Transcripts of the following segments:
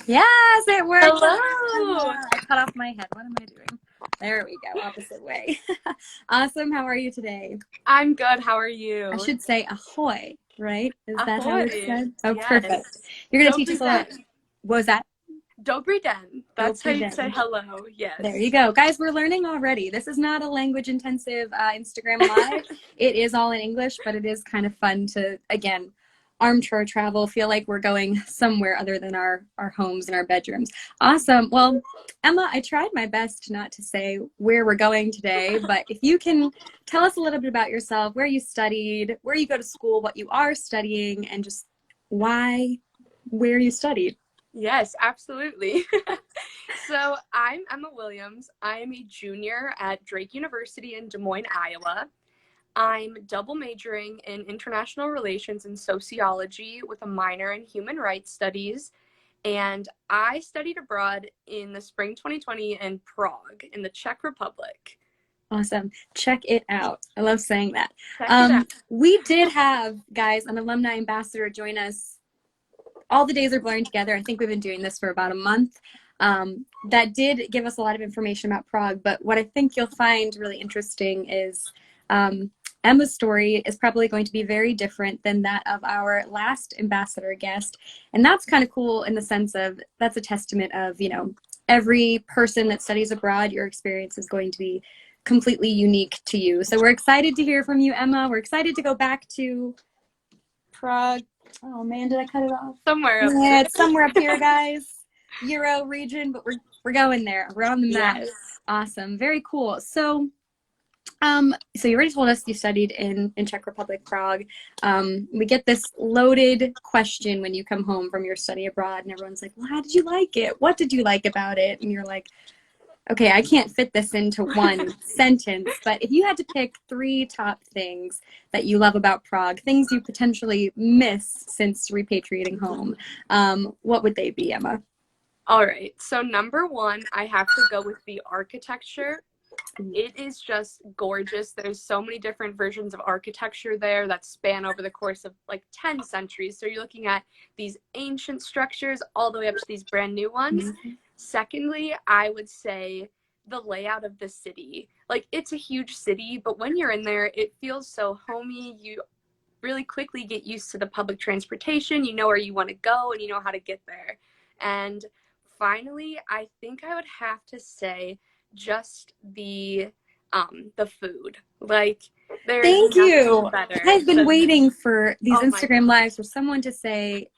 Yes, it worked. Hello. I cut off my head. What am I doing? There we go. Opposite way. Awesome. How are you today? I'm good. How are you? I should say ahoy, right? Is that how it's Ahoy. said? Oh, Yes. perfect. You're going to teach us a lot. Den. What was that? Dobry den. That's how Dobry you say den. hello. Yes. There you go. Guys, we're learning already. This is not a language intensive Instagram live. It is all in English, but it is kind of fun to, again, armchair travel, feel like we're going somewhere other than our homes and our bedrooms. Awesome. Well, Emma, I tried my best not to say where we're going today, but if you can tell us a little bit about yourself, where you studied, where you go to school, what you are studying, and just where you studied. Yes, absolutely. So I'm Emma Williams. I am a junior at Drake University in Des Moines, Iowa. I'm double majoring in international relations and sociology with a minor in human rights studies. And I studied abroad in the spring 2020 in Prague in the Czech Republic. Awesome. Check it out. I love saying that. Check it out. We did have, guys, an alumni ambassador join us. All the days are blurring together. I think we've been doing this for about a month. That did give us a lot of information about Prague, but what I think you'll find really interesting is Emma's story is probably going to be very different than that of our last ambassador guest. And that's kind of cool in the sense of that's a testament of, you know, every person that studies abroad, your experience is going to be completely unique to you. So we're excited to hear from you, Emma. We're excited to go back to Prague. Oh man, did I cut it off? Somewhere up Yeah, it's somewhere up here, guys. Euro region, but we're going there. We're on the map. Yes. Awesome. Very cool. So so you already told us you studied in Czech Republic, Prague. We get this loaded question when you come home from your study abroad, and everyone's like, well, how did you like it? What did you like about it? And you're like, okay, I can't fit this into one sentence, but if you had to pick 3 top things that you love about Prague, things you potentially miss since repatriating home, what would they be, Emma? All right. So number 1, I have to go with the architecture. It is just gorgeous. There's so many different versions of architecture there that span over the course of like 10 centuries. So you're looking at these ancient structures all the way up to these brand new ones. Mm-hmm. Secondly, I would say the layout of the city. Like, it's a huge city, but when you're in there, it feels so homey. You really quickly get used to the public transportation. You know where you want to go and you know how to get there. And finally, I think I would have to say just the food. Like, there's Thank you. Better. I've been waiting for these Instagram lives for someone to say,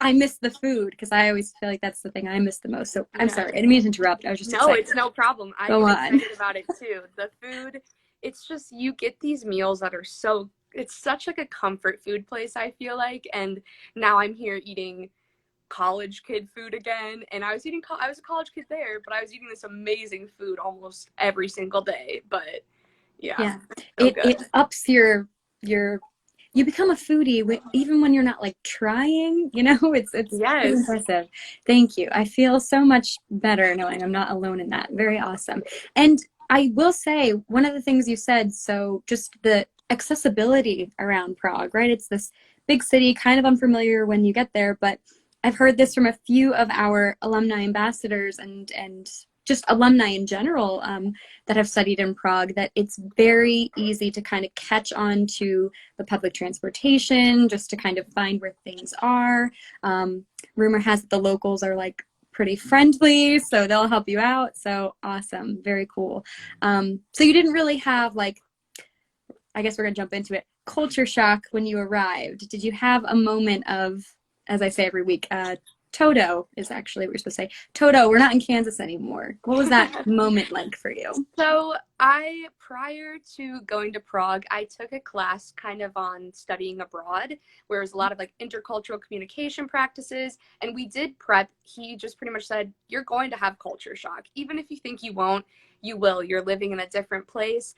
I miss the food, because I always feel like that's the thing I miss the most. So I'm sorry, I didn't mean to interrupt. I was just excited. It's no problem. I'm excited about it too. The food, it's just, you get these meals that are so, it's such like a comfort food place, I feel like. And now I'm here eating college kid food again, and I was a college kid there, but I was eating this amazing food almost every single day. But yeah. It ups your you become a foodie even when you're not like trying, you know. It's yes. Impressive. Thank you. I feel so much better knowing I'm not alone in that. Very awesome. And I will say, one of the things you said, so just the accessibility around Prague, right? It's this big city, kind of unfamiliar when you get there, but I've heard this from a few of our alumni ambassadors and just alumni in general that have studied in Prague, that it's very easy to kind of catch on to the public transportation, just to kind of find where things are. Rumor has it the locals are like pretty friendly, so they'll help you out. So awesome, very cool. So you didn't really have, like, I guess we're gonna jump into it, culture shock when you arrived. Did you have a moment of, as I say every week, Toto is actually what you're supposed to say. Toto, we're not in Kansas anymore. What was that moment like for you? So prior to going to Prague, I took a class kind of on studying abroad, where it was a lot of like intercultural communication practices, and we did prep. He just pretty much said, you're going to have culture shock. Even if you think you won't, you will. You're living in a different place.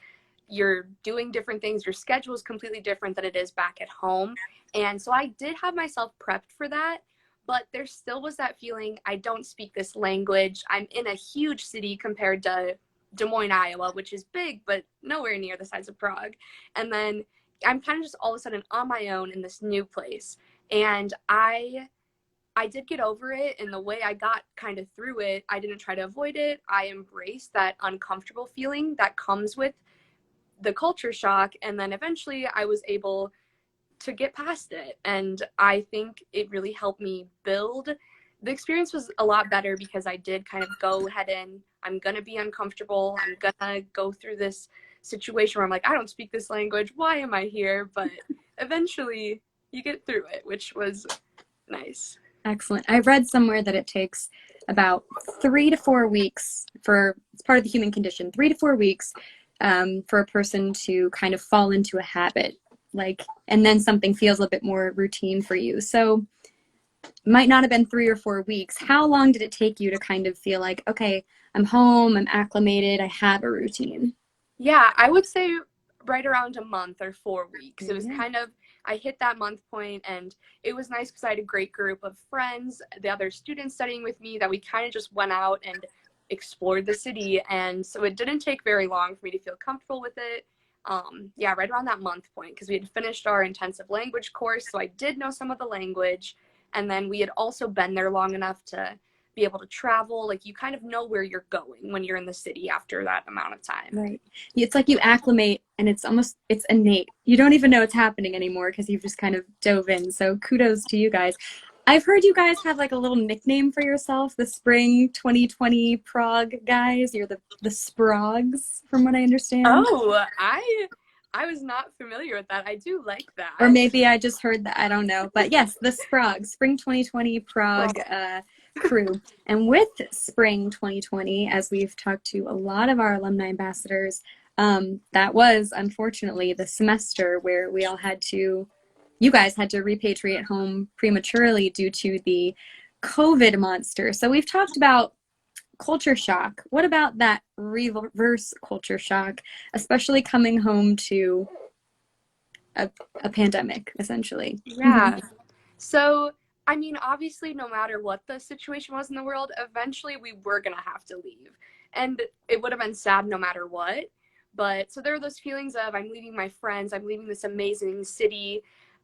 You're doing different things. Your schedule is completely different than it is back at home. And so I did have myself prepped for that. But there still was that feeling, I don't speak this language. I'm in a huge city compared to Des Moines, Iowa, which is big, but nowhere near the size of Prague. And then I'm kind of just all of a sudden on my own in this new place. And I I did get over it, and the way I got kind of through it, I didn't try to avoid it. I embraced that uncomfortable feeling that comes with the culture shock, and then eventually I was able to get past it. And I think it really helped me build. The experience was a lot better because I did kind of go head in. I'm going to be uncomfortable. I'm going to go through this situation where I'm like, I don't speak this language. Why am I here? But eventually you get through it, which was nice. Excellent. I read somewhere that it takes about 3 to 4 weeks for, it's part of the human condition, 3 to 4 weeks for a person to kind of fall into a habit, like, and then something feels a bit more routine for you. So might not have been 3 or 4 weeks. How long did it take you to kind of feel like, okay, I'm home, I'm acclimated, I have a routine? Yeah, I would say right around a month or 4 weeks. It was kind of, I hit that month point, and it was nice because I had a great group of friends, the other students studying with me, that we kind of just went out and explored the city. And so it didn't take very long for me to feel comfortable with it. Yeah, right around that month point, because we had finished our intensive language course, so I did know some of the language. And then we had also been there long enough to be able to travel. Like, you kind of know where you're going when you're in the city after that amount of time. Right. It's like you acclimate, and it's innate. You don't even know it's happening anymore because you've just kind of dove in. So kudos to you guys. I've heard you guys have like a little nickname for yourself, the Spring 2020 Prague guys. You're the Sprogs, from what I understand. Oh, I was not familiar with that. I do like that. Or maybe I just heard that. I don't know. But yes, the Sprogs, Spring 2020 Prague crew. And with Spring 2020, as we've talked to a lot of our alumni ambassadors, that was unfortunately the semester where we all had to, you guys had to repatriate home prematurely due to the COVID monster. So we've talked about culture shock. What about that reverse culture shock, especially coming home to a pandemic, essentially? Yeah. So, I mean, obviously, no matter what the situation was in the world, eventually we were going to have to leave. And it would have been sad no matter what. But so there are those feelings of, I'm leaving my friends, I'm leaving this amazing city.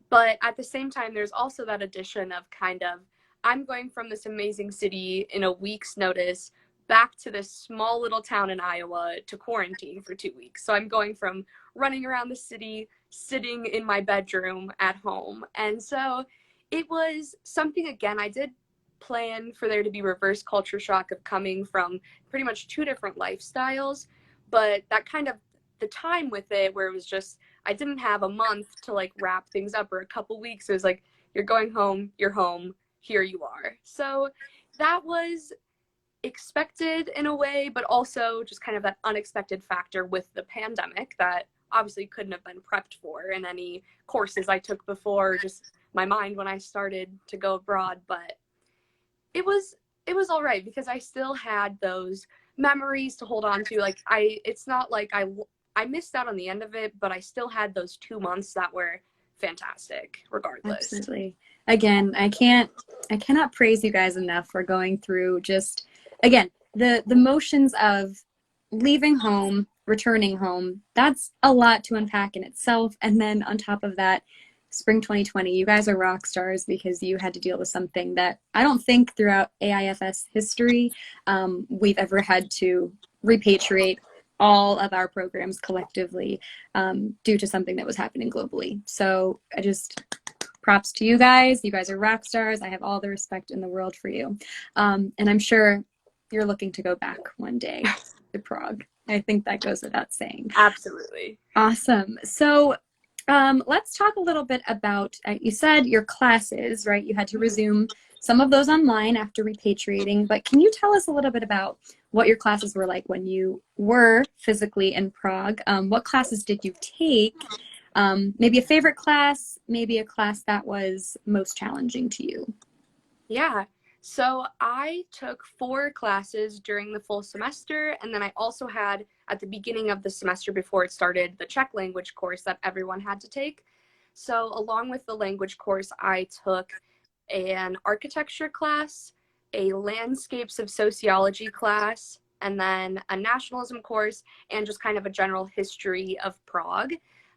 But at the same time, there's also that addition of kind of, I'm going from this amazing city in a week's notice back to this small little town in Iowa to quarantine for 2 weeks. So I'm going from running around the city, sitting in my bedroom at home. And so it was something, again, I did plan for there to be reverse culture shock of coming from pretty much 2 different lifestyles, but that kind of, the time with it where it was just, I didn't have a month to like wrap things up, or a couple weeks. It was like, you're going home, you're home, here you are. So that was expected in a way, but also just kind of that unexpected factor with the pandemic that obviously couldn't have been prepped for in any courses I took before, just my mind when I started to go abroad. But it was all right because I still had those memories to hold on to. Like, it's not like I missed out on the end of it, but I still had those 2 months that were fantastic regardless. Absolutely. Again, I cannot praise you guys enough for going through just, again, the motions of leaving home, returning home. That's a lot to unpack in itself. And then on top of that, Spring 2020, you guys are rock stars because you had to deal with something that I don't think throughout AIFS history we've ever had to repatriate all of our programs collectively due to something that was happening globally. So I just, props to you guys. You guys are rock stars. I have all the respect in the world for you. And I'm sure you're looking to go back one day to Prague. I think that goes without saying. Absolutely. Awesome. So let's talk a little bit about, you said your classes, right? You had to resume some of those online after repatriating, but can you tell us a little bit about what your classes were like when you were physically in Prague? What classes did you take? Maybe a favorite class, maybe a class that was most challenging to you. Yeah. So I took 4 classes during the full semester, and then I also had, at the beginning of the semester before it started, the Czech language course that everyone had to take. So along with the language course, I took an architecture class, a landscapes of sociology class, and then a nationalism course, and just kind of a general history of Prague.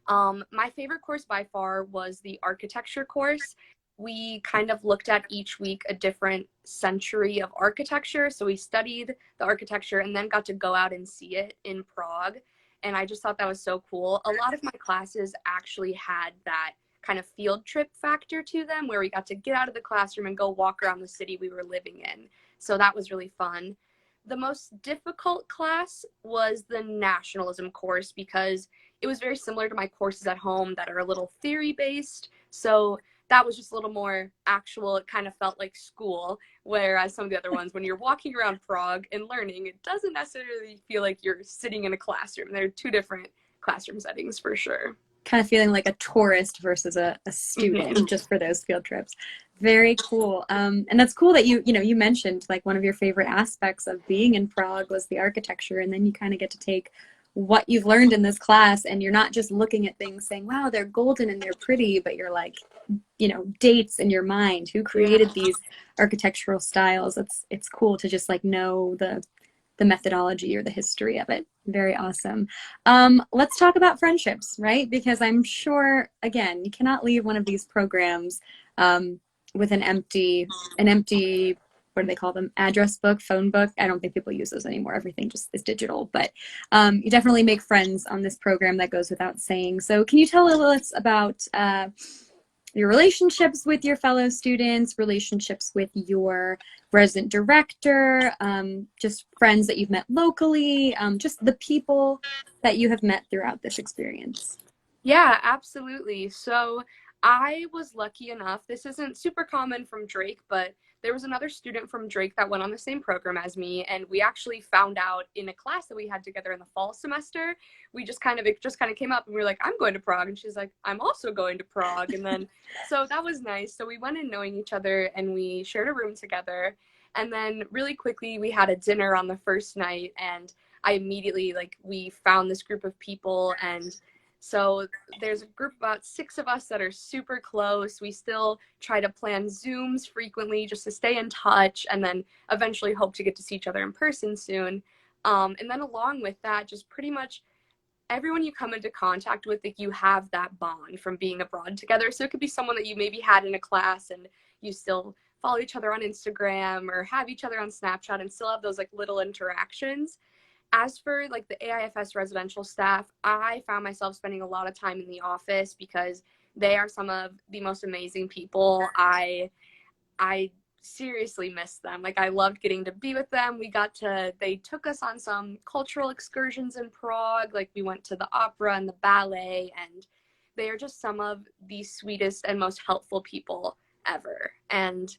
My favorite course by far was the architecture course. we kind of looked at each week a different century of architecture. So we studied the architecture and then got to go out and see it in Prague. And I just thought that was so cool. A lot of my classes actually had that kind of field trip factor to them, where we got to get out of the classroom and go walk around the city we were living in. So that was really fun. The most difficult class was the nationalism course, because it was very similar to my courses at home that are a little theory-based. So that was just a little more actual. It kind of felt like school, whereas some of the other ones, when you're walking around Prague and learning, it doesn't necessarily feel like you're sitting in a classroom. They're two different classroom settings for sure. Kind of feeling like a tourist versus a student just for those field trips. Very cool. And that's cool that you mentioned like one of your favorite aspects of being in Prague was the architecture, and then you kind of get to take what you've learned in this class, and you're not just looking at things saying, wow, they're golden and they're pretty, but you're like, dates in your mind, who created these architectural styles. It's cool to just like know the methodology or the history of it. Very awesome. Let's talk about friendships, right? Because I'm sure, again, you cannot leave one of these programs with an empty, what do they call them? Address book, phone book. I don't think people use those anymore. Everything just is digital, but you definitely make friends on this program. That goes without saying. So can you tell us about your relationships with your fellow students, relationships with your resident director, just friends that you've met locally, just the people that you have met throughout this experience? Yeah, absolutely. So I was lucky enough, this isn't super common from Drake, but there was another student from Drake that went on the same program as me, and we actually found out in a class that we had together in the fall semester. It just kind of came up, and we were like, I'm going to Prague, and she's like, I'm also going to Prague. And then so that was nice. So we went in knowing each other, and we shared a room together. And then really quickly we had a dinner on the first night, and I immediately, we found this group of people, and so there's a group of about 6 of us that are super close. We still try to plan Zooms frequently just to stay in touch, and then eventually hope to get to see each other in person soon. And then along with that, just pretty much everyone you come into contact with, you have that bond from being abroad together. So it could be someone that you maybe had in a class and you still follow each other on Instagram or have each other on Snapchat and still have those little interactions. As for the AIFS residential staff, I found myself spending a lot of time in the office because they are some of the most amazing people. I seriously miss them. I loved getting to be with them. They took us on some cultural excursions in Prague. We went to the opera and the ballet, and they are just some of the sweetest and most helpful people ever. And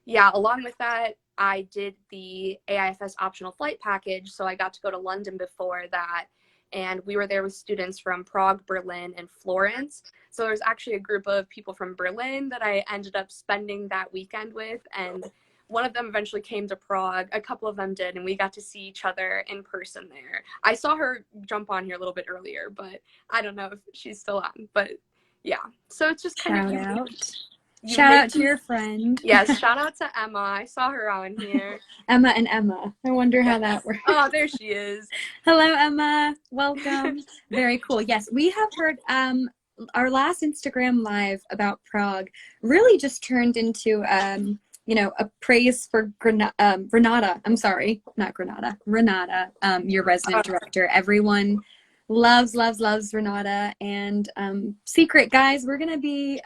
yeah, along with that, I did the AIFS optional flight package, so I got to go to London before that, and we were there with students from Prague, Berlin, and Florence. So there was actually a group of people from Berlin that I ended up spending that weekend with, and one of them eventually came to Prague. A couple of them did, and we got to see each other in person there. I saw her jump on here a little bit earlier, but I don't know if she's still on. But yeah, so it's just kind of Shout out to your friend. Yes, shout out to Emma. I saw her on here. Emma and Emma. I wonder how that works. Oh, there she is. Hello, Emma. Welcome. Very cool. Yes, we have heard our last Instagram live about Prague really just turned into a praise for Renata. I'm sorry, not Granada. Renata, your resident director. Everyone loves Renata. And secret, guys, we're gonna be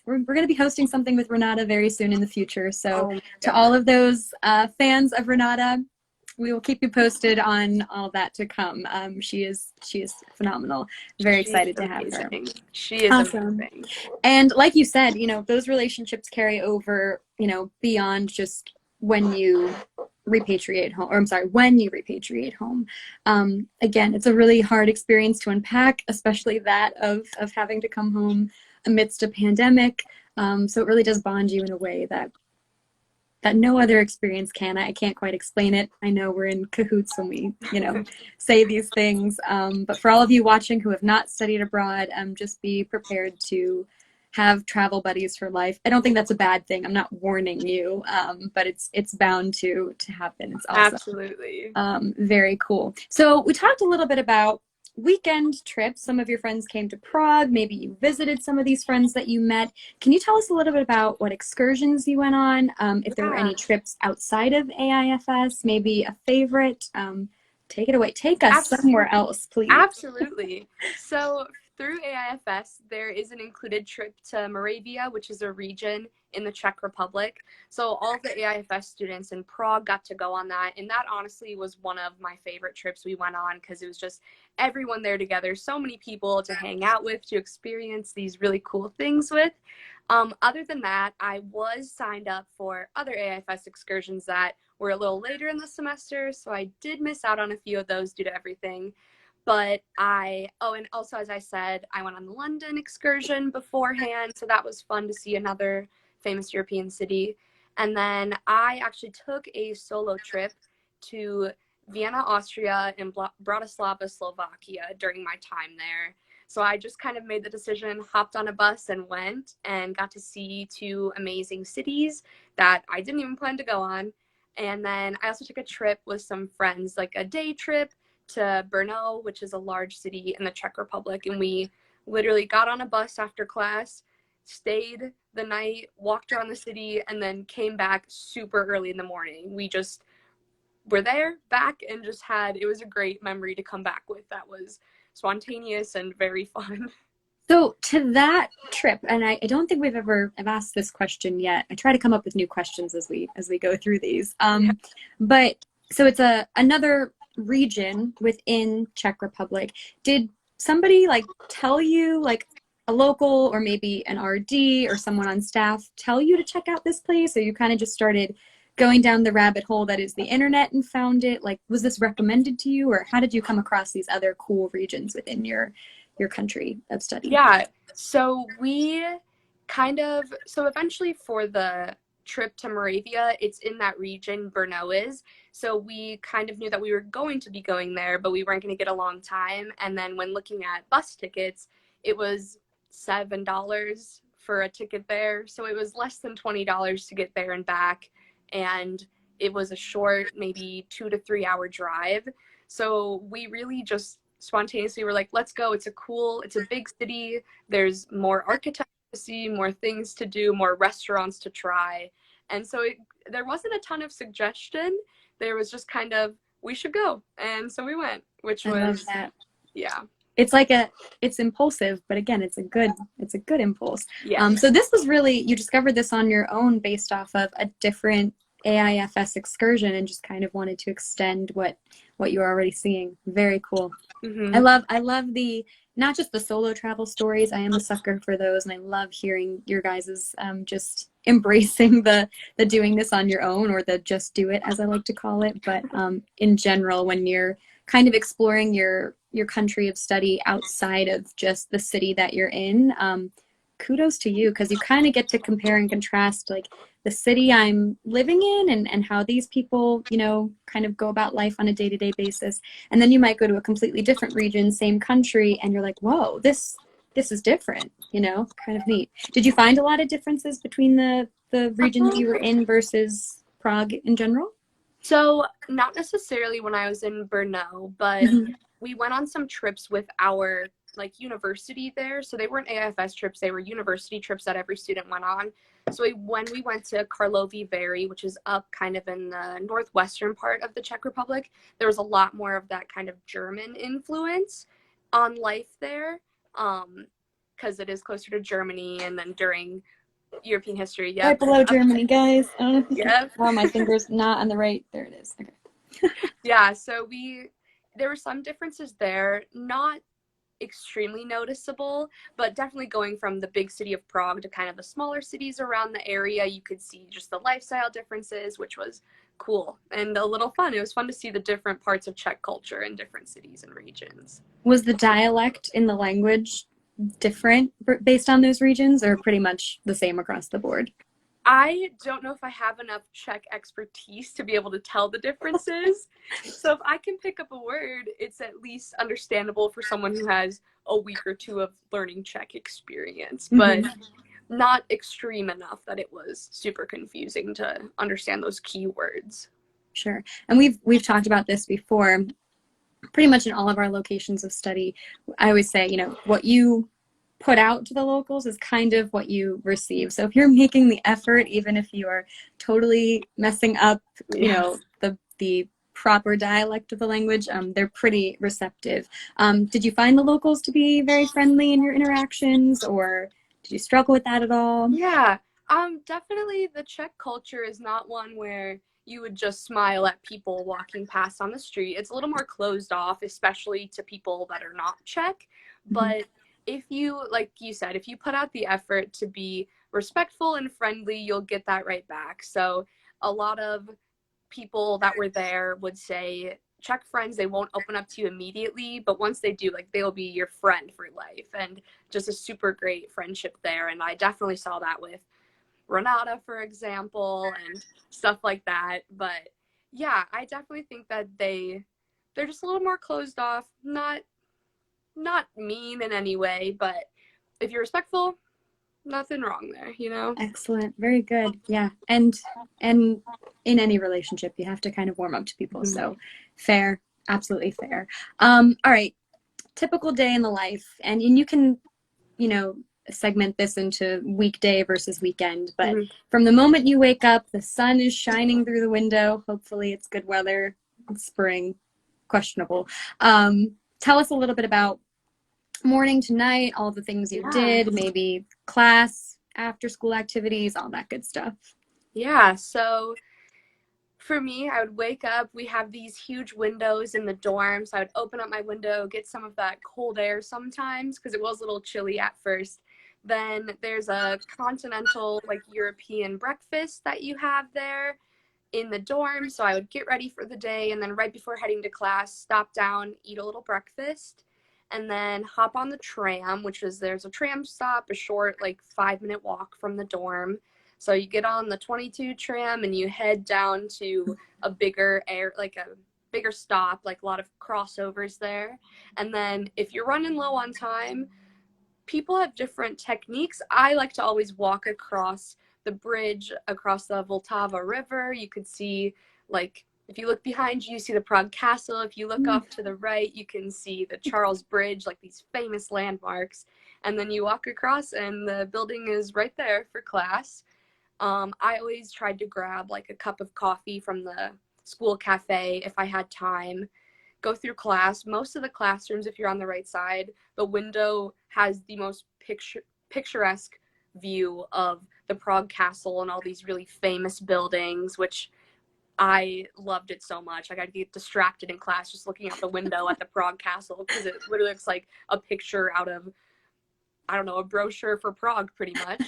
we're going to be hosting something with Renata very soon in the future. So to all of those fans of Renata, we will keep you posted on all that to come. She is phenomenal. Very excited to have her. She is awesome. Amazing. And like you said, those relationships carry over, beyond just when you repatriate home, or I'm sorry, when you repatriate home. Again, it's a really hard experience to unpack, especially that of having to come home amidst a pandemic. So it really does bond you in a way that no other experience can. I can't quite explain it. I know we're in cahoots when we, say these things. But for all of you watching who have not studied abroad, just be prepared to have travel buddies for life. I don't think that's a bad thing. I'm not warning you, but it's bound to happen. It's awesome. Absolutely. Very cool. So we talked a little bit about weekend trip. Some of your friends came to Prague. Maybe you visited some of these friends that you met. Can you tell us a little bit about what excursions you went on? If there were any trips outside of AIFS, maybe a favorite? Take it away. Take us somewhere else, please. Absolutely. So through AIFS, there is an included trip to 𝗦𝗢𝗖𝗓, which is a region in the Czech Republic. So all of the AIFS students in Prague got to go on that. And that honestly was one of my favorite trips we went on, because it was just everyone there together, so many people to hang out with, to experience these really cool things with. Other than that, I was signed up for other AIFS excursions that were a little later in the semester, so I did miss out on a few of those due to everything. But and also, as I said, I went on the London excursion beforehand, so that was fun to see another famous European city. And then I actually took a solo trip to Vienna, Austria, and Bratislava, Slovakia during my time there. So I just kind of made the decision, hopped on a bus and went, and got to see two amazing cities that I didn't even plan to go on. And then I also took a trip with some friends, like a day trip to Brno, which is a large city in the Czech Republic. And we literally got on a bus after class, stayed the night, walked around the city, and then came back super early in the morning. We just were there, back, and just it was a great memory to come back with. That was spontaneous and very fun. So to that trip, and I don't think I've asked this question yet. I try to come up with new questions as we go through these. But so it's another region within Czech Republic. Did somebody tell you, a local or maybe an RD or someone on staff tell you to check out this place, or you kind of just started going down the rabbit hole that is the internet and found it? Was this recommended to you, or how did you come across these other cool regions within your country of study? Yeah, so eventually for the trip to 𝗦𝗢𝗓, it's in that region Brno is. So we kind of knew that we were going to be going there, but we weren't going to get a long time. And then when looking at bus tickets, it was $7 for a ticket there. So it was less than $20 to get there and back. And it was a short, maybe 2 to 3 hour drive. So we really just spontaneously were like, let's go. It's a big city. There's more architecture to see, more things to do, more restaurants to try. And so there wasn't a ton of suggestion. There was just kind of, we should go. And so we went, which was, love that. Yeah. It's impulsive, but again, it's a good impulse. Yeah. So this was really, you discovered this on your own based off of a different AIFS excursion and just kind of wanted to extend what you were already seeing. Very cool. Mm-hmm. I love not just the solo travel stories. I am a sucker for those, and I love hearing your guys's just embracing the doing this on your own, or the just do it, as I like to call it. But in general, when you're kind of exploring your country of study outside of just the city that you're in, kudos to you, because you kind of get to compare and contrast the city I'm living in and how these people, kind of go about life on a day-to-day basis. And then you might go to a completely different region, same country, and you're like, whoa, this is different, kind of neat. Did you find a lot of differences between the regions you were in versus Prague in general? So not necessarily when I was in Brno, but we went on some trips with our university there. So they weren't AIFS trips, they were university trips that every student went on. So when we went to 𝗟𝗧𝗧 Vary, which is up kind of in the northwestern part of the Czech Republic, there was a lot more of that kind of German influence on life there, because it is closer to Germany. And then during European history, right below Germany, guys. Yeah. Oh, my finger's not on the right. There it is. Okay. Yeah, so there were some differences there, not extremely noticeable, but definitely going from the big city of Prague to kind of the smaller cities around the area, you could see just the lifestyle differences, which was cool and a little fun. It was fun to see the different parts of Czech culture in different cities and regions. Was the dialect in the language different based on those regions, or pretty much the same across the board? I don't know if I have enough Czech expertise to be able to tell the differences. So if I can pick up a word, it's at least understandable for someone who has a week or two of learning Czech experience, but not extreme enough that it was super confusing to understand those key words. Sure. And we've talked about this before. pretty much in all of our locations of study, I always say, you know, what you put out to the locals is kind of what you receive. So if you're making the effort, even if you are totally messing up, you know, the proper dialect of the language, they're pretty receptive. Did you find the locals to be very friendly in your interactions, or did you struggle with that at all? Yeah, definitely the Czech culture is not one where you would just smile at people walking past on the street. It's a little more closed off, especially to people that are not Czech. But if you, like you said, if you put out the effort to be respectful and friendly, you'll get that right back. So a lot of people that were there would say, Czech friends, they won't open up to you immediately, but once they do, like, they'll be your friend for life, and just a super great friendship there. And I definitely saw that with 𝗦𝗢𝗖𝗜𝗓, for example, and stuff like that. But yeah, I definitely think that they're just a little more closed off, not mean in any way, but if you're respectful, nothing wrong there, you know? Excellent. Very good. Yeah. And in any relationship, you have to kind of warm up to people. So fair. Absolutely fair. All right. Typical day in the life. And you can, you know, segment this into weekday versus weekend. But from the moment you wake up, the sun is shining through the window. Hopefully it's good weather. It's spring. Questionable. Tell us a little bit about morning to night, all the things you did, maybe class, after school activities, all that good stuff. Yeah, so for me, I would wake up. We have these huge windows in the dorm, so I would open up my window, get some of that cold air sometimes, because it was a little chilly at first. Then there's a continental, like, European breakfast that you have there in the dorm, so I would get ready for the day, and then right before heading to class, stop down, eat a little breakfast, and then hop on the tram, there's a tram stop, a short, like, 5-minute walk from the dorm. So you get on the 22 tram and you head down to a bigger stop, like a lot of crossovers there. And then if you're running low on time, people have different techniques. I like to always walk across the bridge, across the 𝗦𝗢𝗖𝗜𝗓 River. You could see, like, if you look behind you, you see the Prague Castle. If you look off to the right, you can see the Charles Bridge, like these famous landmarks. And then you walk across and the building is right there for class. I always tried to grab, like, a cup of coffee from the school cafe if I had time, go through class. Most of the classrooms, if you're on the right side, the window has the most picturesque view of the Prague Castle and all these really famous buildings, which I loved it so much. Like, I'd get distracted in class just looking out the window at the Prague Castle, because it literally looks like a picture out of, I don't know, a brochure for Prague, pretty much.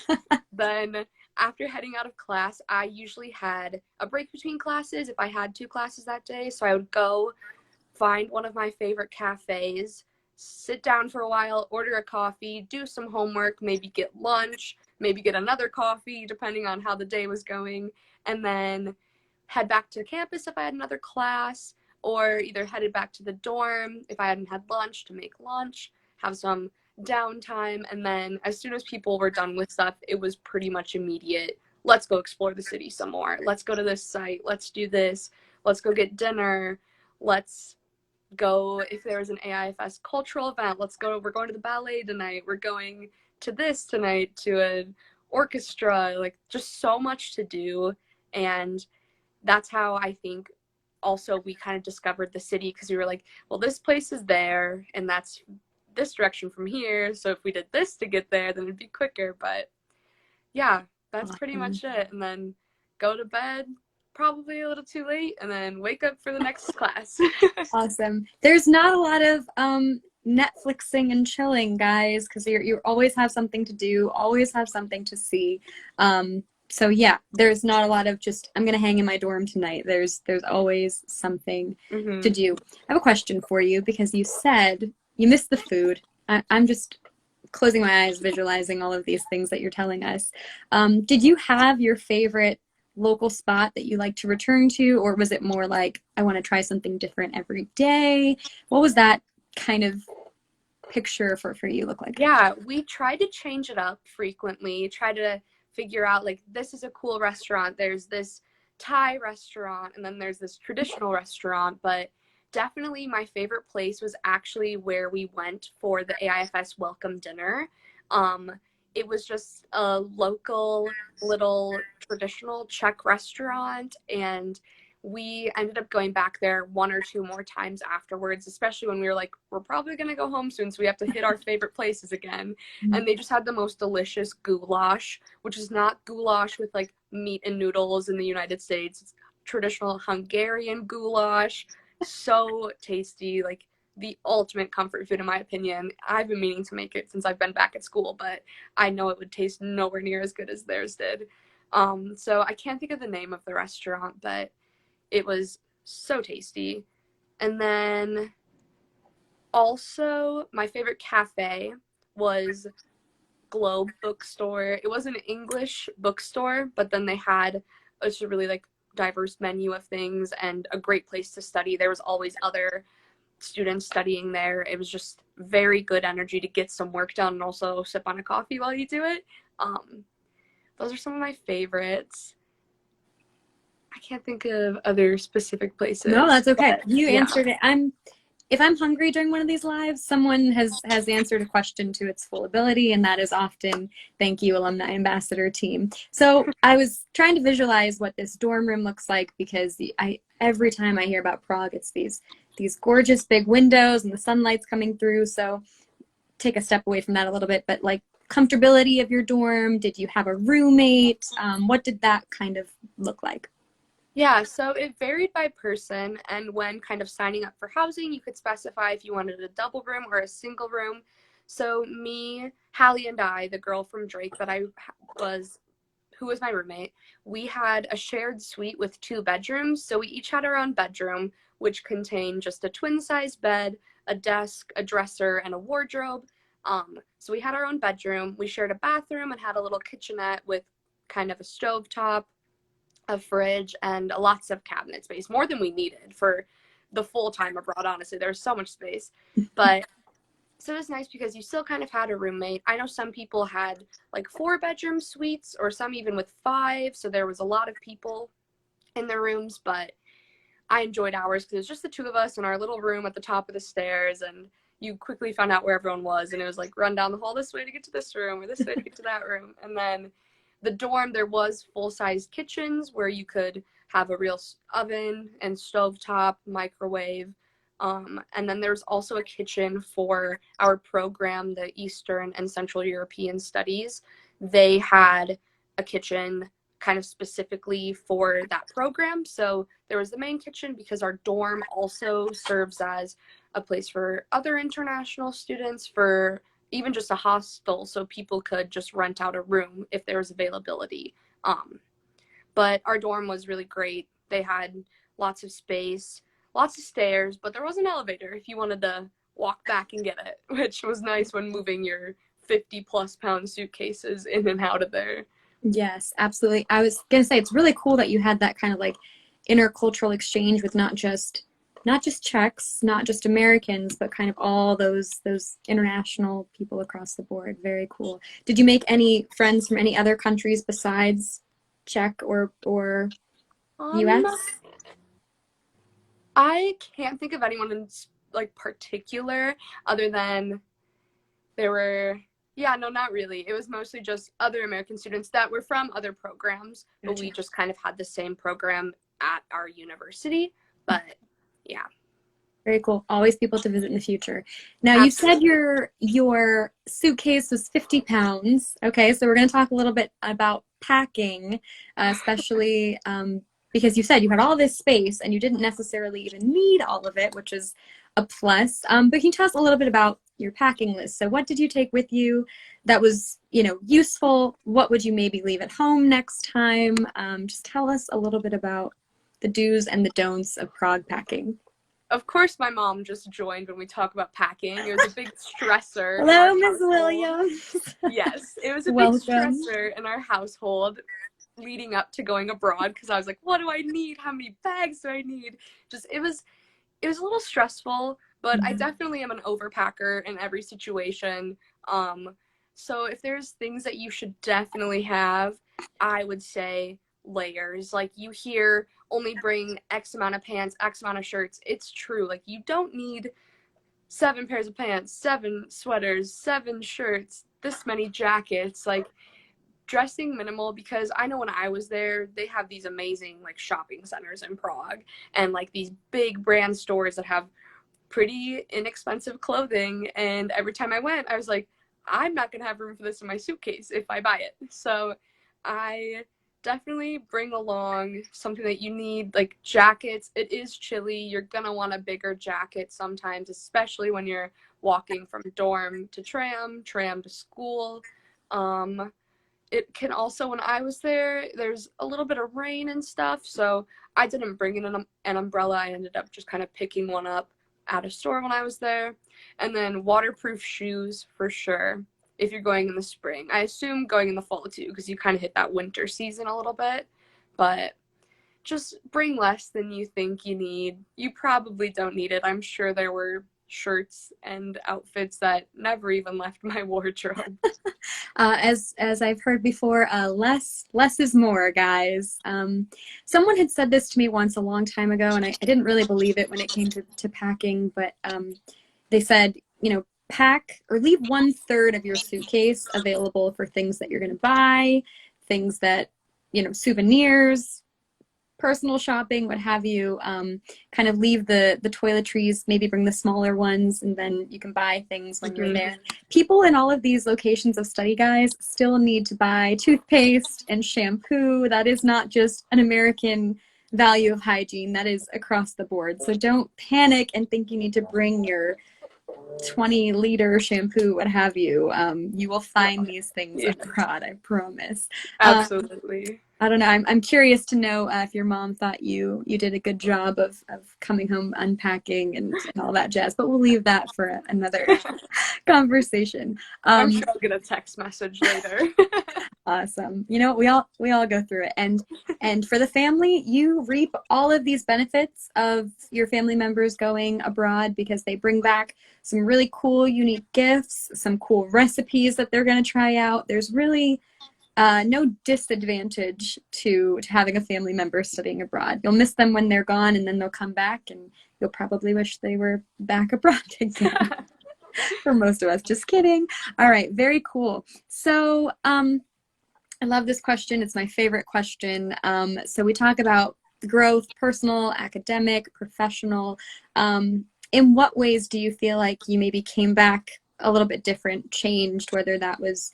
Then after heading out of class, I usually had a break between classes if I had 2 classes that day. So I would go find one of my favorite cafes, sit down for a while, order a coffee, do some homework, maybe get lunch, maybe get another coffee, depending on how the day was going, and then head back to campus if I had another class, or either headed back to the dorm if I hadn't had lunch to make lunch, have some downtime, and then as soon as people were done with stuff, it was pretty much immediate. Let's go explore the city some more. Let's go to this site. Let's do this. Let's go get dinner. Let's go, if there was an AIFS cultural event, let's go. We're going to the ballet tonight. We're going to this tonight, to an orchestra. Like, just so much to do. And that's how I think also we kind of discovered the city, because we were like, well, this place is there, and that's this direction from here, so if we did this to get there, then it'd be quicker. But yeah, that's pretty much it. And then go to bed probably a little too late, and then wake up for the next class. Awesome. There's not a lot of Netflixing and chilling, guys, because you always have something to do, always have something to see. So yeah, there's not a lot of just, I'm gonna hang in my dorm tonight. There's always something to do. I have a question for you, because you said you miss the food. I'm just closing my eyes, visualizing all of these things that you're telling us. Did you have your favorite local spot that you like to return to, or was it more like, I want to try something different every day? What was that kind of picture for you look like? Yeah, we try to change it up frequently, try to figure out, like, this is a cool restaurant, there's this Thai restaurant, and then there's this traditional restaurant. But definitely my favorite place was actually where we went for the AIFS welcome dinner. It was just a local little traditional Czech restaurant, and we ended up going back there one or two more times afterwards, especially when we were like, we're probably going to go home soon, so we have to hit our favorite places again. And they just had the most delicious goulash, which is not goulash with like meat and noodles in the United States. It's traditional Hungarian goulash. So tasty, like the ultimate comfort food in my opinion. I've been meaning to make it since I've been back at school, but I know it would taste nowhere near as good as theirs did. So I can't think of the name of the restaurant, but it was so tasty. And then also my favorite cafe was Globe Bookstore. It was an English bookstore, but then they had a really like diverse menu of things and a great place to study. There was always other students studying there. It was just very good energy to get some work done and also sip on a coffee while you do it. Those are some of my favorites. I can't think of other specific places. No, that's okay. You yeah. answered it. If I'm hungry during one of these lives, someone has answered a question to its full ability, and that is often, thank you, Alumni Ambassador team. So I was trying to visualize what this dorm room looks like, because every time I hear about Prague, it's these gorgeous big windows and the sunlight's coming through. So take a step away from that a little bit, but like comfortability of your dorm, did you have a roommate? What did that kind of look like? Yeah, so it varied by person, and when kind of signing up for housing, you could specify if you wanted a double room or a single room. So me, Hallie, and I, the girl from Drake who was my roommate, we had a shared suite with 2 bedrooms. So we each had our own bedroom, which contained just a twin-size bed, a desk, a dresser, and a wardrobe. So we had our own bedroom. We shared a bathroom and had a little kitchenette with kind of a stovetop, a fridge, and lots of cabinet space, more than we needed for the full time abroad. Honestly, there was so much space. But so it was nice because you still kind of had a roommate. I know some people had like 4-bedroom suites, or some even with 5, so there was a lot of people in their rooms. But I enjoyed ours because it was just the 2 of us in our little room at the top of the stairs, and you quickly found out where everyone was, and it was like run down the hall this way to get to this room, or this way to get to that room. And then the dorm, there was full-size kitchens where you could have a real oven and stovetop, microwave. And then there's also a kitchen for our program, the Eastern and Central European Studies. They had a kitchen kind of specifically for that program. So there was the main kitchen because our dorm also serves as a place for other international students, for even just a hostel, so people could just rent out a room if there was availability. But our dorm was really great. They had lots of space, lots of stairs, but there was an elevator if you wanted to walk back and get it, which was nice when moving your 50+ pound suitcases in and out of there. Yes, absolutely. I was gonna say, it's really cool that you had that kind of like intercultural exchange with not just Czechs, not just Americans, but kind of all those international people across the board. Very cool. Did you make any friends from any other countries besides Czech or US? I can't think of anyone in like particular, other than there were, yeah, no, not really. It was mostly just other American students that were from other programs, but we just kind of had the same program at our university. But yeah. Very cool. Always people to visit in the future. Now, you said your suitcase was 50 pounds. Okay, so we're going to talk a little bit about packing, especially because you said you had all this space and you didn't necessarily even need all of it, which is a plus. But can you tell us a little bit about your packing list? So what did you take with you that was, useful? What would you maybe leave at home next time? Just tell us a little bit about the do's and the don'ts of Prague packing. Of course, my mom just joined when we talk about packing. It was a big stressor. Hello, Ms. Williams. Yes, it was a big stressor in our household leading up to going abroad, because I was like, what do I need? How many bags do I need? It was a little stressful, but I definitely am an overpacker in every situation. So if there's things that you should definitely have, I would say layers. Like, you hear only bring X amount of pants, X amount of shirts. It's true. Like, you don't need 7 pairs of pants, 7 sweaters, 7 shirts, this many jackets. Like, dressing minimal, because I know when I was there, they have these amazing like shopping centers in Prague, and like these big brand stores that have pretty inexpensive clothing, and every time I went, I was like, I'm not gonna have room for this in my suitcase if I buy it. So I definitely bring along something that you need, like jackets. It is chilly. You're gonna want a bigger jacket sometimes, especially when you're walking from dorm to tram, tram to school. It can also, when I was there, there's a little bit of rain and stuff, so I didn't bring in an umbrella. I ended up just kind of picking one up at a store when I was there. And then waterproof shoes for sure if you're going in the spring. I assume going in the fall too, because you kind of hit that winter season a little bit. But just bring less than you think you need. You probably don't need it. I'm sure there were shirts and outfits that never even left my wardrobe. As I've heard before, less is more, guys. Someone had said this to me once a long time ago, and I didn't really believe it when it came to packing, but they said, pack or leave 1/3 of your suitcase available for things that you're going to buy, things that, souvenirs, personal shopping, what have you. Kind of leave the toiletries, maybe bring the smaller ones, and then you can buy things when you're there. People in all of these locations of study, guys, still need to buy toothpaste and shampoo. That is not just an American value of hygiene. That is across the board. So don't panic and think you need to bring your 20-liter shampoo, what have you. You will find these things abroad, I promise. Absolutely. I don't know. I'm curious to know if your mom thought you did a good job of coming home, unpacking, and all that jazz. But we'll leave that for another conversation. I'm sure I'll get a text message later. Awesome. We all go through it, and for the family, you reap all of these benefits of your family members going abroad because they bring back some really cool, unique gifts, some cool recipes that they're going to try out. There's really no disadvantage to having a family member studying abroad. You'll miss them when they're gone, and then they'll come back, and you'll probably wish they were back abroad again. For most of us. Just kidding. All right, very cool. So I love this question. It's my favorite question. So we talk about growth, personal, academic, professional. In what ways do you feel like you maybe came back a little bit different, changed, whether that was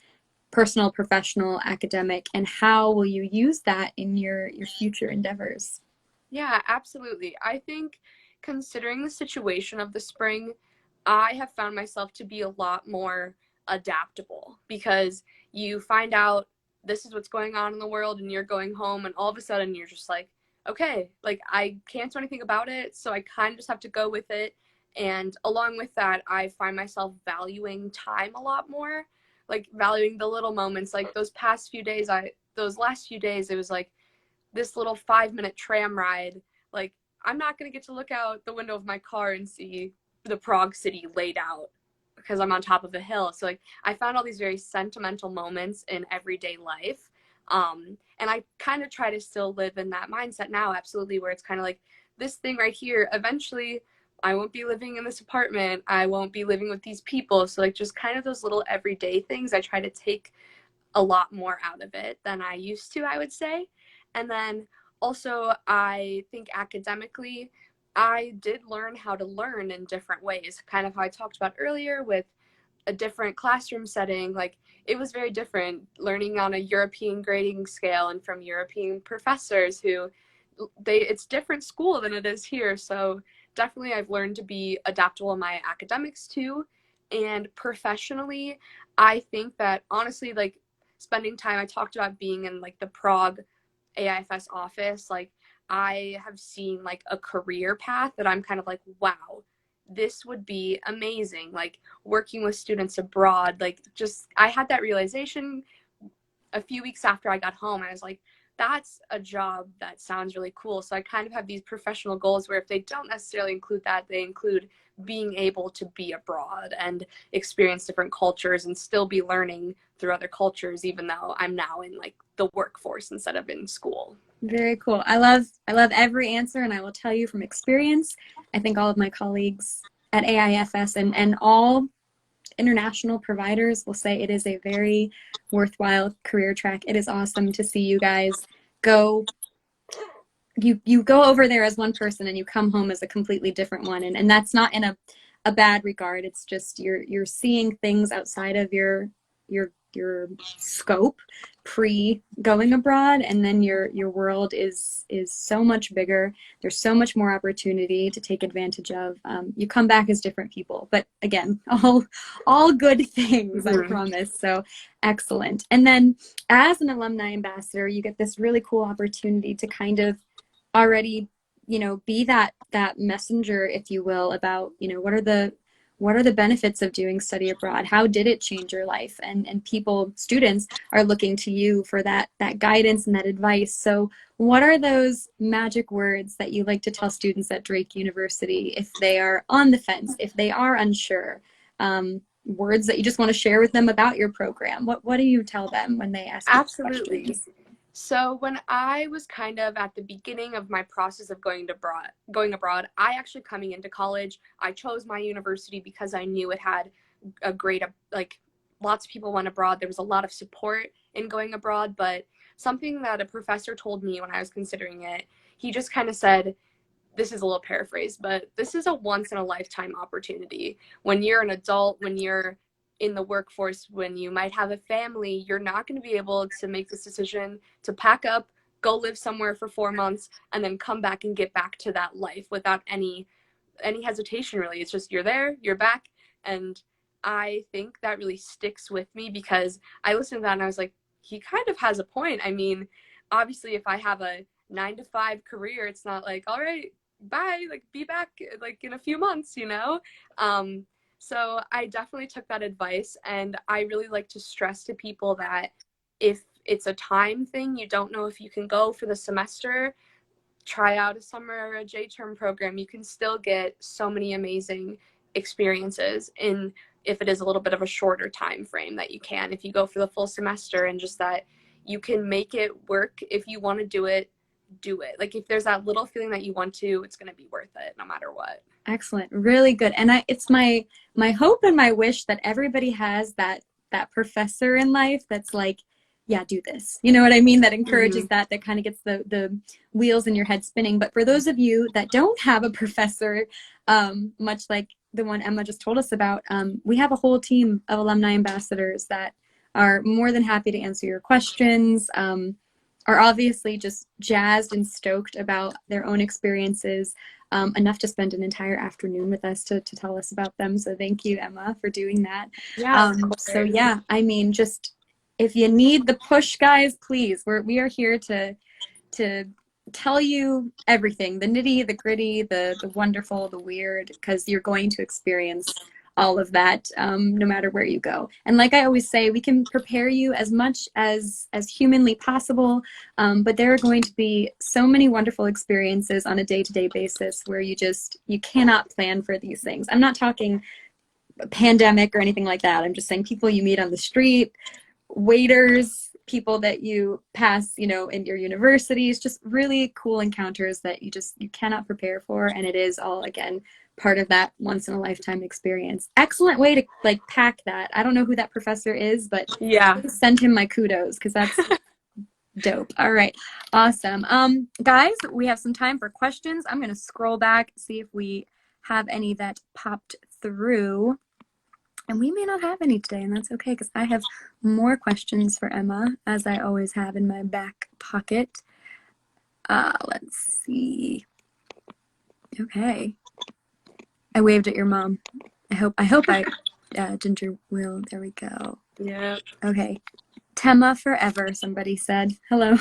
personal, professional, academic, and how will you use that in your future endeavors? Yeah, absolutely. I think, considering the situation of the spring, I have found myself to be a lot more adaptable, because you find out this is what's going on in the world and you're going home, and all of a sudden you're just like, okay, like I can't do anything about it, so I kind of just have to go with it. And along with that, I find myself valuing time a lot more, like valuing the little moments. Like those last few days, it was like this little 5-minute tram ride. Like, I'm not going to get to look out the window of my car and see the Prague city laid out because I'm on top of a hill. So like, I found all these very sentimental moments in everyday life. And I kind of try to still live in that mindset now, absolutely, where it's kind of like, this thing right here, eventually I won't be living in this apartment. I won't be living with these people. So like, just kind of those little everyday things, I try to take a lot more out of it than I used to, I would say. And then also, I think academically, I did learn how to learn in different ways, kind of how I talked about earlier with a different classroom setting. Like, it was very different learning on a European grading scale and from European professors who it's different school than it is here. So definitely I've learned to be adaptable in my academics too. And professionally, I think that honestly, like spending time, I talked about being in like the Prague AIFS office, like I have seen like a career path that I'm kind of like, wow, this would be amazing. Like working with students abroad, like just, I had that realization a few weeks after I got home. I was like, that's a job that sounds really cool. So I kind of have these professional goals where if they don't necessarily include that, they include being able to be abroad and experience different cultures and still be learning through other cultures, even though I'm now in like the workforce instead of in school. Very cool. I love every answer, and I will tell you from experience, I think all of my colleagues at AIFS and all international providers will say it is a very worthwhile career track. It is awesome to see you guys go. You go over there as one person and you come home as a completely different one, and that's not in a bad regard. It's just you're seeing things outside of your scope pre going abroad, and then your world is so much bigger. There's so much more opportunity to take advantage of. You come back as different people, but again, all good things, I promise. So excellent. And then as an alumni ambassador, you get this really cool opportunity to kind of already, be that messenger, if you will, about, what are the benefits of doing study abroad? How did it change your life? And students are looking to you for that guidance and that advice. So what are those magic words that you like to tell students at Drake University if they are on the fence, if they are unsure? Words that you just want to share with them about your program. What do you tell them when they ask you questions? So when I was kind of at the beginning of my process of going abroad, I actually, coming into college, I chose my university because I knew it had a great, lots of people went abroad. There was a lot of support in going abroad, but something that a professor told me when I was considering it, he just kind of said, this is a little paraphrase, but this is a once in a lifetime opportunity. When you're an adult, when you're in the workforce, when you might have a family, you're not going to be able to make this decision to pack up, go live somewhere for 4 months, and then come back and get back to that life without any hesitation, really. It's just you're there, you're back. And I think that really sticks with me because I listened to that and I was like, he kind of has a point. I mean, obviously, if I have a 9-to-5 career, it's not like, all right, bye, be back in a few months, So I definitely took that advice, and I really like to stress to people that if it's a time thing, you don't know if you can go for the semester, try out a summer or a J-term program. You can still get so many amazing experiences if it is a little bit of a shorter time frame that you can. If you go for the full semester, and just that you can make it work. If you want to do it, do it. If there's that little feeling that you want to, it's going to be worth it no matter what. Excellent. Really good. And it's my hope and my wish that everybody has that professor in life that's like, yeah, do this. You know what I mean? That encourages that kind of gets the wheels in your head spinning. But for those of you that don't have a professor, much like the one Emma just told us about, we have a whole team of alumni ambassadors that are more than happy to answer your questions, are obviously just jazzed and stoked about their own experiences, enough to spend an entire afternoon with us to tell us about them. So thank you, Emma, for doing that. Yeah. So yeah, I mean, just if you need the push, guys, please, we are here to tell you everything, the nitty, the gritty, the wonderful, the weird, because you're going to experience all of that, no matter where you go. And like I always say, we can prepare you as much as humanly possible, but there are going to be so many wonderful experiences on a day-to-day basis where you cannot plan for these things. I'm not talking pandemic or anything like that. I'm just saying people you meet on the street, waiters, people that you pass, in your universities, just really cool encounters that you cannot prepare for. And it is all, again, part of that once in a lifetime experience. Excellent way to pack that. I don't know who that professor is, but yeah, send him my kudos because that's dope. All right. Awesome. Guys, we have some time for questions. I'm going to scroll back, see if we have any that popped through. And we may not have any today, and that's okay because I have more questions for Emma, as I always have in my back pocket. Let's see. Okay. I waved at your mom. I hope Ginger will. There we go. Yeah. Okay. Tema forever, somebody said. Hello.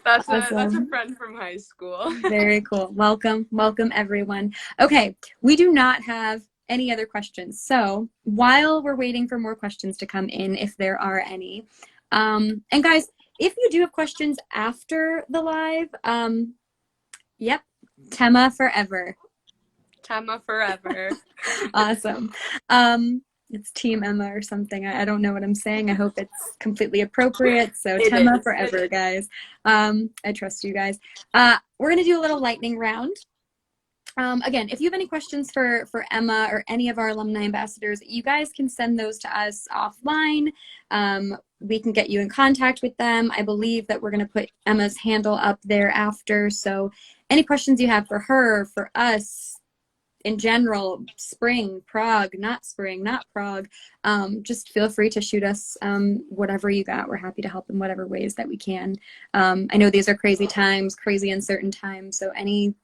That's a friend from high school. Very cool. Welcome everyone. Okay, we do not have any other questions. So while we're waiting for more questions to come in, if there are any, and guys, if you do have questions after the live, yep, 𝗟𝗧𝗦 forever. 𝗟𝗧𝗦 forever. Awesome. It's Team Emma or something. I don't know what I'm saying. I hope it's completely appropriate. So 𝗟𝗧𝗦 forever, guys. I trust you guys. We're going to do a little lightning round. Again, if you have any questions for Emma or any of our alumni ambassadors, you guys can send those to us offline. We can get you in contact with them. I believe that we're going to put Emma's handle up there after. So any questions you have for her, for us, in general, spring, Prague, not Prague, just feel free to shoot us whatever you got. We're happy to help in whatever ways that we can. I know these are crazy times, crazy uncertain times, so any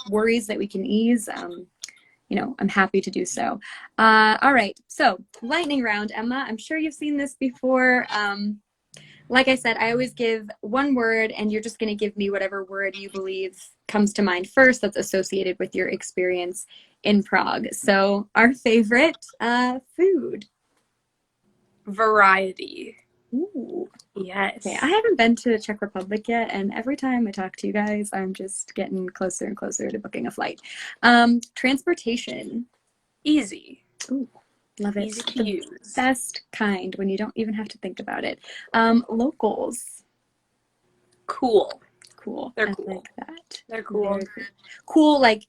worries that we can ease, you know, I'm happy to do so. All right, so lightning round, Emma. I'm sure you've seen this before. Like I said, I always give one word, and you're just going to give me whatever word you believe comes to mind first that's associated with your experience in Prague. So our favorite food. Variety. Ooh. Yes. Okay, I haven't been to the Czech Republic yet, and every time I talk to you guys, I'm just getting closer and closer to booking a flight. Transportation. Easy. Ooh. Love it. Easy to The use. best kind when you don't even have to think about it. Locals. Cool. Cool. They're I cool. like that. They're cool. Very cool. Cool, like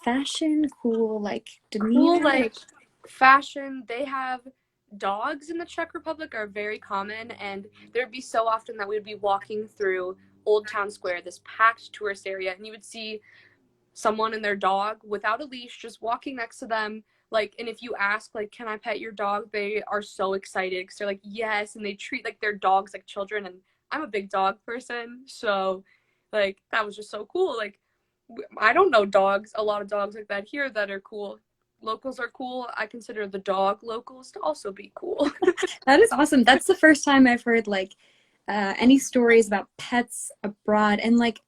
fashion. Cool, like demeanor. Cool, like fashion. They have dogs in the Czech Republic are very common, and there'd be so often that we'd be walking through Old Town Square, this packed tourist area, and you would see someone and their dog without a leash just walking next to them. Like, and if you ask, like, can I pet your dog, they are so excited because they're like, yes, and they treat like their dogs like children. And I'm a big dog person, so like that was just so cool. Like, I don't know a lot of dogs like that here that are cool. Locals are cool. I consider the dog locals to also be cool. That is awesome. That's the first time I've heard like any stories about pets abroad, and like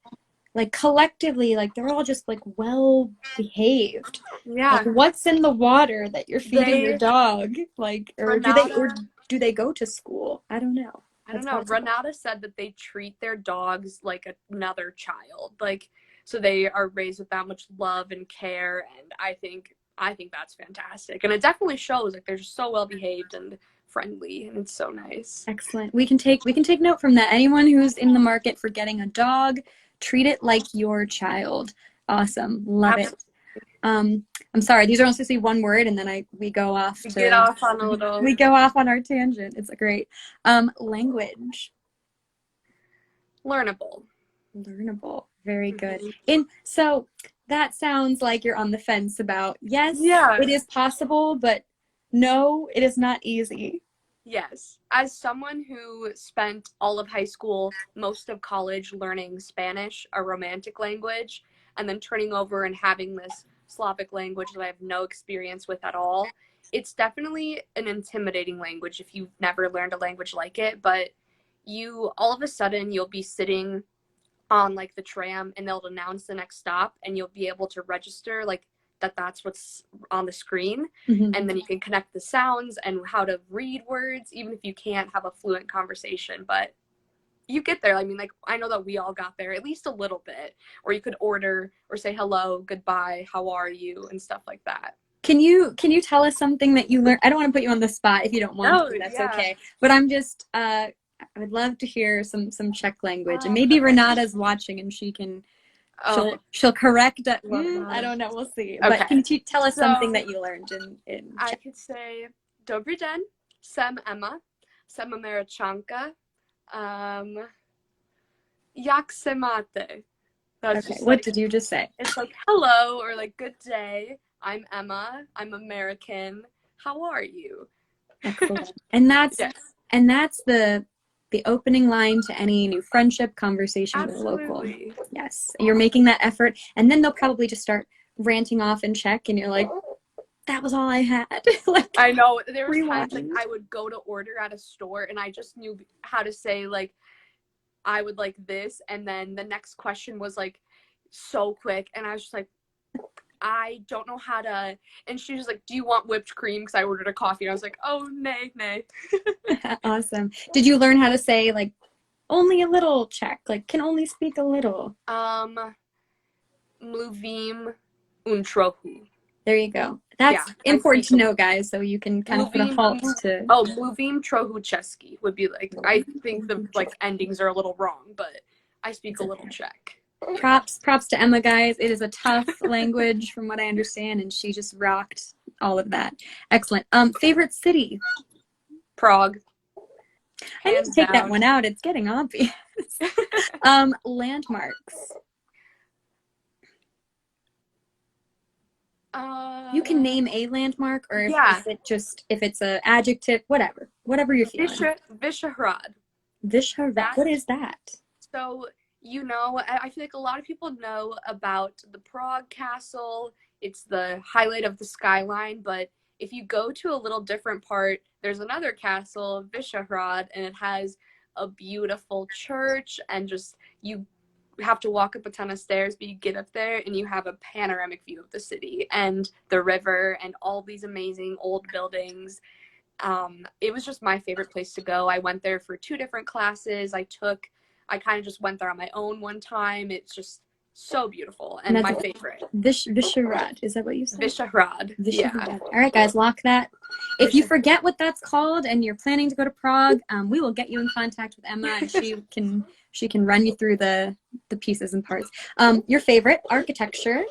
collectively, like they're all just like well behaved. Yeah. Like, what's in the water that you're feeding your dog? Like, or do they go to school? I don't know. I don't know. 𝗟𝗧𝗦𝗧 said that they treat their dogs like another child. Like, so they are raised with that much love and care, and I think that's fantastic. And it definitely shows, like, they're just so well behaved and friendly, and it's so nice. Excellent. We can take note from that. Anyone who's in the market for getting a dog, treat it like your child. Awesome. Love it. I'm sorry, these are only supposed to be one word, and then we go off We go off on our tangent. It's great. Language. Learnable. Very good. And so that sounds like you're on the fence about, yes, it is possible, but no, it is not easy. Yes. As someone who spent all of high school, most of college learning Spanish, a romantic language, and then turning over and having this Slavic language that I have no experience with at all, it's definitely an intimidating language if you've never learned a language like it. But all of a sudden, you'll be sitting on like the tram, and they'll announce the next stop, and you'll be able to register like that's what's on the screen. Mm-hmm. And then you can connect the sounds and how to read words, even if you can't have a fluent conversation. But you get there. I mean, like, I know that we all got there at least a little bit, or you could order or say hello, goodbye, how are you, and stuff like that. Can you tell us something that you learned? I don't want to put you on the spot if you don't want to. That's okay. But I'm just I would love to hear some Czech language, and maybe Renata's watching and she can she'll correct it. I don't know, we'll see. Okay. But can you tell us something that you learned in Czech? I could say Dobrý den, jsem Emma, jsem Američanka. Jak se máte? Okay, what did you just say? It's like hello, or like good day. I'm Emma. I'm American. How are you? Excellent. And that's the opening line to any new friendship conversation with a local. Yes, you're making that effort, and then they'll probably just start ranting off in Czech, and you're like, that was all I had. Like, I know there were times like I would go to order at a store, and I just knew how to say like I would like this, and then the next question was like so quick, and I was just like, I don't know how to. And she was like, do you want whipped cream? Because I ordered a coffee, and I was like, oh, nay. Awesome. Did you learn how to say like only a little Czech, like can only speak a little? Mluvím un trochu. There you go. That's important to know, guys, so you can kind of put a halt to... Oh, mluvím trochu česky would be like, I think the like endings are a little wrong, but I speak a little Czech. Props to Emma, guys. It is a tough language from what I understand, and she just rocked all of that. Excellent. Favorite city? Prague. I need to take that one out. It's getting obvious. Landmarks. You can name a landmark, or if it's an adjective, whatever you're feeling. Vyšehrad. Vyšehrad. What is that? So, you know, I feel like a lot of people know about the Prague Castle. It's the highlight of the skyline, but if you go to a little different part, there's another castle, Vyšehrad, and it has a beautiful church, and just you have to walk up a ton of stairs, but you get up there and you have a panoramic view of the city and the river and all these amazing old buildings. It was just my favorite place to go. I went there for 2 different classes. I kind of just went there on my own one time. It's just so beautiful and my favorite. Vyšehrad, is that what you said? Vyšehrad. Yeah. All right, guys, lock that. If you forget what that's called and you're planning to go to Prague, we will get you in contact with Emma, and she can run you through the pieces and parts. Your favorite? Architecture?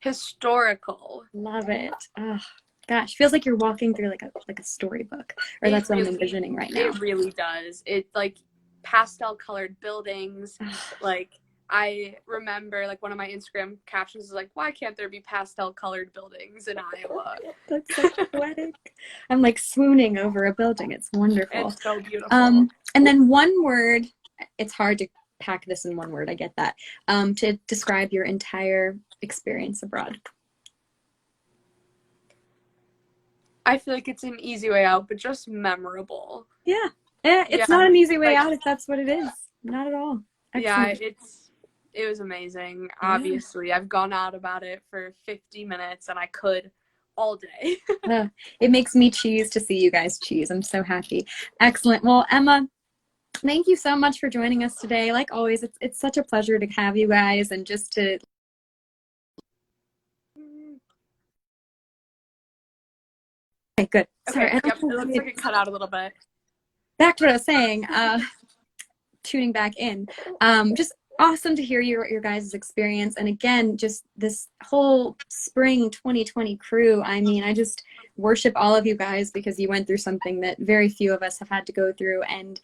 Historical. Love it. Oh, gosh, feels like you're walking through like a storybook, or that's what I'm envisioning right now. It really does. It like pastel colored buildings. Like I remember like one of my Instagram captions is like, why can't there be pastel colored buildings in Iowa? That's so poetic. I'm like swooning over a building. It's wonderful. It's so beautiful. And then one word, it's hard to pack this in one word, I get that, to describe your entire experience abroad. I feel like it's an easy way out, but just memorable. Yeah. It's not an easy way out if that's what it is. Not at all. Excellent. Yeah, it was amazing. Obviously, I've gone out about it for 50 minutes, and I could all day. It makes me cheese to see you guys cheese. I'm so happy. Excellent. Well, Emma, thank you so much for joining us today. Like always, it's such a pleasure to have you guys, and just to... Okay, good. Sorry. Okay, it looks like it cut out a little bit. Back to what I was saying, tuning back in. Just awesome to hear your guys' experience. And again, just this whole spring 2020 crew. I mean, I just worship all of you guys, because you went through something that very few of us have had to go through. And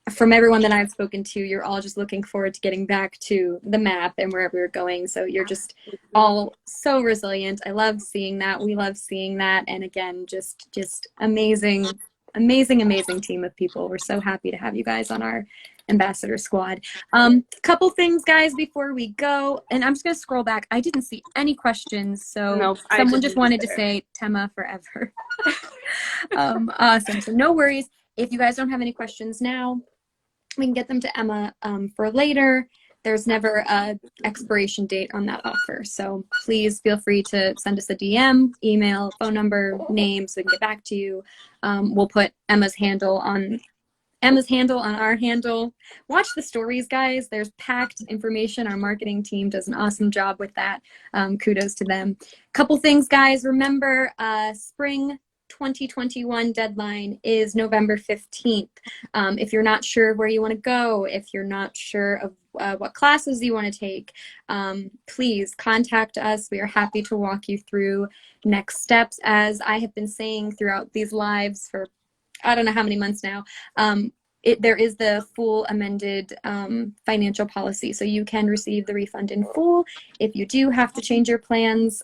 from everyone that I've spoken to, you're all just looking forward to getting back to the map and wherever you're going. So you're just all so resilient. I love seeing that. We love seeing that. And again, just amazing team of people. We're so happy to have you guys on our ambassador squad. Couple things, guys, before we go, and I'm just gonna scroll back. I didn't see any questions, so nope, someone just wanted to say Tema forever. Awesome. So no worries. If you guys don't have any questions now, we can get them to Emma for later. There's never a expiration date on that offer, so please feel free to send us a DM, email, phone number, name, so we can get back to you. We'll put Emma's handle on our handle. Watch the stories, guys. There's packed information. Our marketing team does an awesome job with that. Kudos to them. Couple things, guys. Remember, spring 2021 deadline is November 15th. If you're not sure where you want to go, if you're not sure of what classes you want to take, please contact us. We are happy to walk you through next steps. As I have been saying throughout these lives for I don't know how many months now, there is the full amended financial policy, so you can receive the refund in full if you do have to change your plans,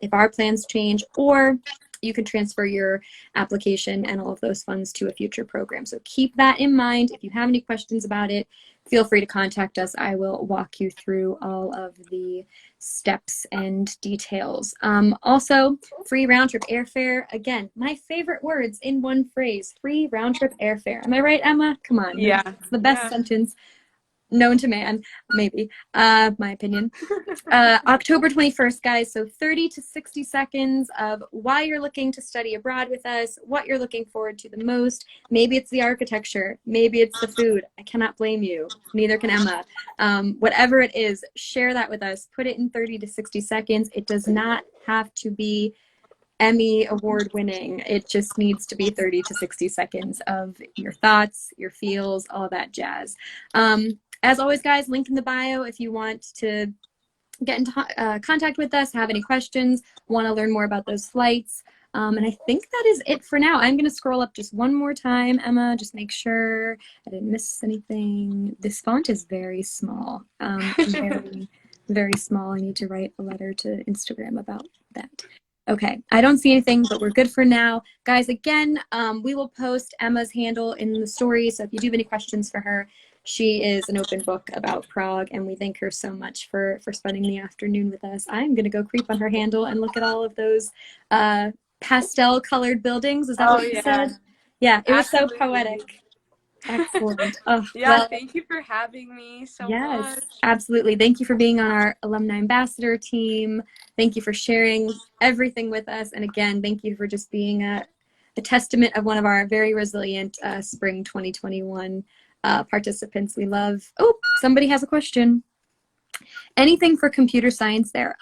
if our plans change, or you can transfer your application and all of those funds to a future program. So keep that in mind. If you have any questions about it, feel free to contact us. I will walk you through all of the steps and details. Also, free round-trip airfare. Again, my favorite words in one phrase, free round-trip airfare. Am I right, Emma? Come on. Yeah. It's the best sentence. known to man, maybe, my opinion. October 21st, guys, so 30 to 60 seconds of why you're looking to study abroad with us, what you're looking forward to the most. Maybe it's the architecture, maybe it's the food. I cannot blame you, neither can Emma. Whatever it is, share that with us. Put it in 30 to 60 seconds. It does not have to be Emmy award winning. It just needs to be 30 to 60 seconds of your thoughts, your feels, all that jazz. As always, guys, link in the bio if you want to get into contact with us, have any questions, want to learn more about those flights. And I think that is it for now. I'm going to scroll up just one more time, Emma, just make sure I didn't miss anything. This font is very small, very, very small. I need to write a letter to Instagram about that. Okay, I don't see anything, but we're good for now. Guys, again, we will post Emma's handle in the story, so if you do have any questions for her, she is an open book about Prague, and we thank her so much for spending the afternoon with us. I'm going to go creep on her handle and look at all of those pastel-colored buildings. Is that what you said? Yeah, it was so poetic. Excellent. Oh, yeah, well, thank you for having me so much. Yes, absolutely. Thank you for being on our alumni ambassador team. Thank you for sharing everything with us. And again, thank you for just being a testament of one of our very resilient spring 2021 participants. We love. Oh, somebody has a question. Anything for computer science there?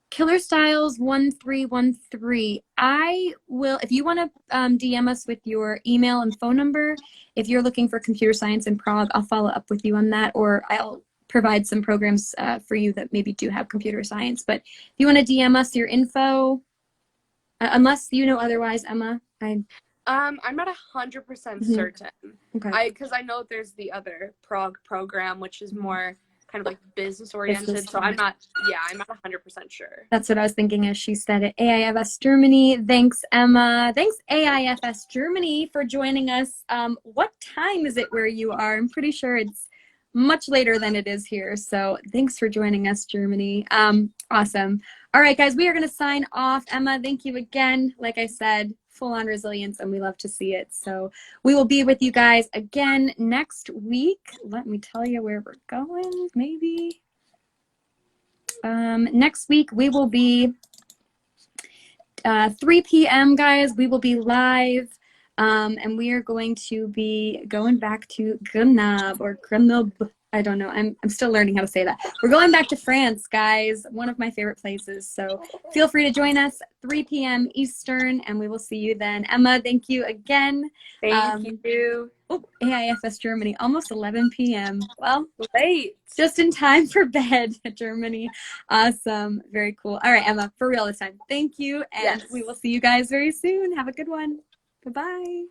Killer Styles 1313. I will, if you want to DM us with your email and phone number, if you're looking for computer science in Prague, I'll follow up with you on that, or I'll provide some programs for you that maybe do have computer science. But if you want to DM us your info, unless you know otherwise, Emma, I'm not 100% certain. Okay. Because I know there's the other Prague program, which is more kind of like business oriented. So I'm not 100% sure. That's what I was thinking as she said it. AIFS Germany. Thanks, Emma. Thanks, AIFS Germany, for joining us. What time is it where you are? I'm pretty sure it's much later than it is here. So thanks for joining us, Germany. Awesome. All right, guys, we are going to sign off. Emma, thank you again. Like I said, full-on resilience, and we love to see it. So we will be with you guys again next week. Let me tell you where we're going, maybe. Next week, we will be 3 p.m., guys. We will be live, and we are going to be going back to Grenoble or Grenoble. I don't know. I'm still learning how to say that. We're going back to France, guys. One of my favorite places. So feel free to join us 3 p.m. Eastern, and we will see you then. Emma, thank you again. Thank you. Oh, AIFS Germany, almost 11 p.m. Well, late. Just in time for bed, Germany. Awesome. Very cool. All right, Emma, for real this time. Thank you, and we will see you guys very soon. Have a good one. Bye-bye.